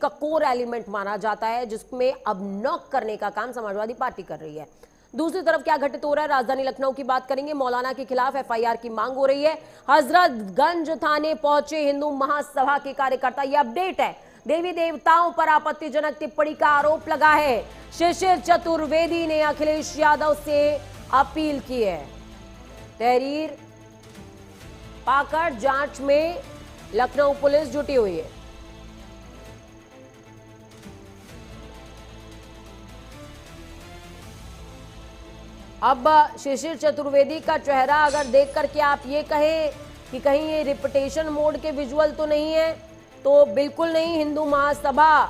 का core element माना जाता है, जिसमें अब नॉक करने का काम समाजवादी पार्टी कर रही है। दूसरी तरफ क्या घटित हो रहा है, राजधानी लखनऊ की बात करेंगे। मौलाना के खिलाफ एफआईआर की मांग हो रही है। हजरतगंज थाने पहुंचे हिंदू महासभा के कार्यकर्ता। यह अपडेट है। देवी देवताओं पर आपत्तिजनक टिप्पणी का आरोप लगा है। शिशिर चतुर्वेदी ने अखिलेश यादव से अपील की है। तहरीर पाकर जांच में लखनऊ पुलिस जुटी हुई है। अब शिशिर चतुर्वेदी का चेहरा अगर देख करके आप ये कहें कि कहीं ये रिपीटेशन मोड के विजुअल तो नहीं है, तो बिल्कुल नहीं। हिंदू महासभा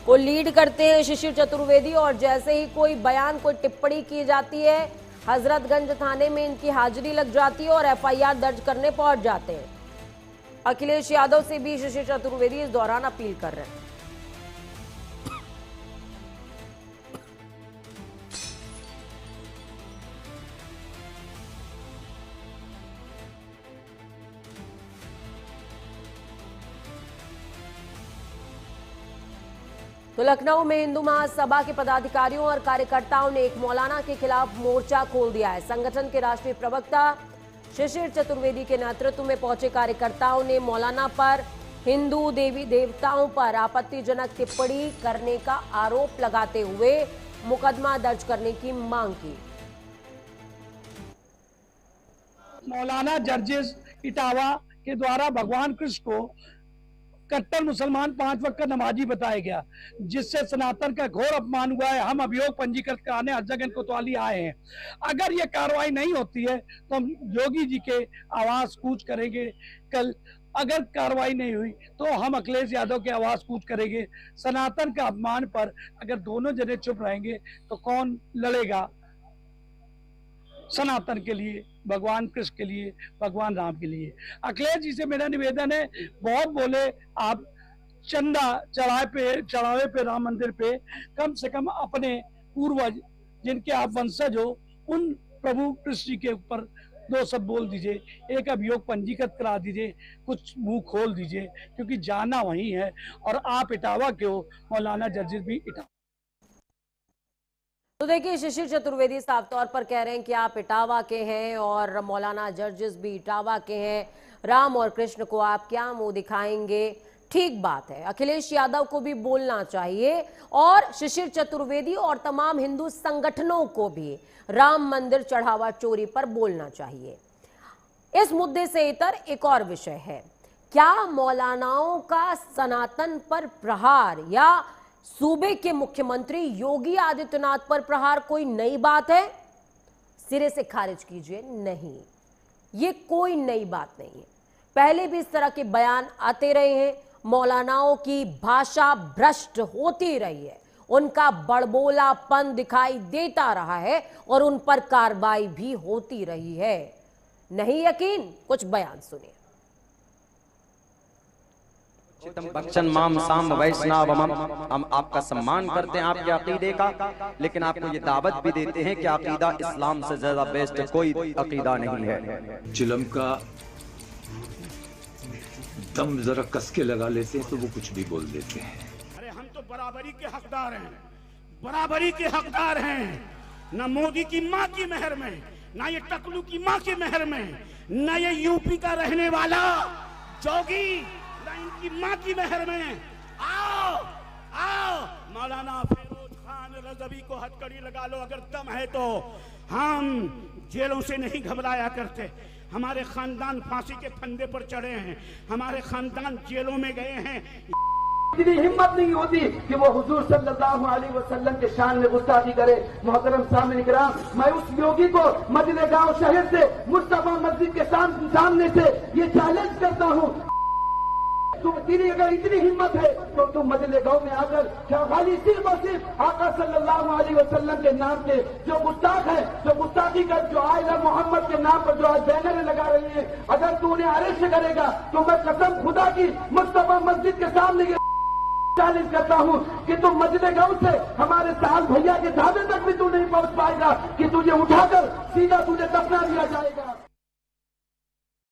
को लीड करते हैं शिशिर चतुर्वेदी, और जैसे ही कोई बयान, कोई टिप्पणी की जाती है, हजरतगंज थाने में इनकी हाजिरी लग जाती है और एफआईआर दर्ज करने पहुंच जाते हैं। अखिलेश यादव से भी शिशिर चतुर्वेदी इस दौरान अपील कर रहे हैं। तो लखनऊ में हिंदू महासभा के पदाधिकारियों और कार्यकर्ताओं ने एक मौलाना के खिलाफ मोर्चा खोल दिया है। संगठन के राष्ट्रीय प्रवक्ता शिशिर चतुर्वेदी के नेतृत्व में पहुंचे कार्यकर्ताओं ने मौलाना पर हिंदू देवी देवताओं पर आपत्तिजनक टिप्पणी करने का आरोप लगाते हुए मुकदमा दर्ज करने की मांग की। मौलाना जर्जिस इटावा के द्वारा भगवान कृष्ण को कट्टर मुसलमान 5 वक्त का नमाजी बताया गया, जिससे सनातन का घोर अपमान हुआ है। हम अभियोग पंजीकृत कराने हजरतगंज कोतवाली आए हैं। अगर ये कार्रवाई नहीं होती है तो हम योगी जी के आवास कूच करेंगे कल। अगर कार्रवाई नहीं हुई तो हम अखिलेश यादव के आवास कूच करेंगे। सनातन का अपमान पर अगर दोनों जने चुप रहेंगे तो कौन लड़ेगा सनातन के लिए, भगवान कृष्ण के लिए, भगवान राम के लिए। अखिलेश जी से मेरा निवेदन है, बहुत बोले आप चंदा चढ़ावे पे राम मंदिर पे, कम से कम अपने पूर्वज जिनके आप वंशज हो उन प्रभु कृष्ण जी के ऊपर 2 शब्द बोल दीजिए, एक अभियोग पंजीकृत करा दीजिए, कुछ मुंह खोल दीजिए, क्योंकि जाना वही है। और आप इटावा के हो, मौलाना जर्जिस भी इटावा। तो देखिए, शिशिर चतुर्वेदी साफ तौर पर कह रहे हैं कि आप इटावा के हैं और मौलाना जर्जिस भी इटावा के हैं। राम और कृष्ण को आप क्या मुंह दिखाएंगे? ठीक बात है, अखिलेश यादव को भी बोलना चाहिए और शिशिर चतुर्वेदी और तमाम हिंदू संगठनों को भी राम मंदिर चढ़ावा चोरी पर बोलना चाहिए। इस मुद्दे से इतर एक और विषय है, क्या मौलानाओं का सनातन पर प्रहार या सूबे के मुख्यमंत्री योगी आदित्यनाथ पर प्रहार कोई नई बात है? सिरे से खारिज कीजिए, नहीं, ये कोई नई बात नहीं है। पहले भी इस तरह के बयान आते रहे हैं। मौलानाओं की भाषा भ्रष्ट होती रही है, उनका बड़बोलापन दिखाई देता रहा है और उन पर कार्रवाई भी होती रही है। नहीं यकीन? कुछ बयान सुनिए। बख्शन माम साम वैष्णवम, हम आपका सम्मान करते हैं आपके अकीदे का, लेकिन आपको ये दावत भी देते हैं कि अकीदा इस्लाम से ज्यादा बेस्ट कोई अकीदा नहीं है। चिलम का दम जरा कस के लगा लेते हैं तो वो कुछ भी बोल देते हैं। अरे हम तो बराबरी के हकदार हैं, बराबरी के हकदार हैं। न मोदी की माँ की मेहर में, ना ये टकलू की माँ की मेहर में, न ये यूपी का रहने वाला जोगी, इनकी माँ की मेहर में। आओ आओ, मौलाना फिरोज खान रजवी को हथकड़ी लगा लो अगर दम है तो। हम जेलों से नहीं घबराया करते, हमारे खानदान फांसी के फंदे पर चढ़े हैं, हमारे खानदान जेलों में गए हैं। इतनी हिम्मत नहीं होती कि वो हुजूर सल्लल्लाहु अलैहि वसल्लम के शान में गुस्ताखी करे। मोहतरम सामने किराम, मैं उस योगी को मदीना गांव शहर से, मुस्तफा मस्जिद के सामने से ये चैलेंज करता हूँ, तेरी अगर इतनी हिम्मत है तो तुम मदीना गांव में आकर क्या खाली सिर्फ और सिर्फ आका सल्लल्लाहु अलैहि वसल्लम के नाम के जो गुस्ताख है, जो गुस्ताखी कर, जो आयला मोहम्मद के नाम पर जो आज बैनर लगा रही है, अगर तू उन्हें अरेस्ट करेगा तो मैं कसम खुदा की मुस्तफा मस्जिद के सामने चैलेंज करता हूँ कि तुम मदीना गांव से हमारे साल भैया के ढाबे तक भी तू नहीं पहुंच पाएगा कि तुझे उठाकर सीधा तुझे दफना दिया जाएगा।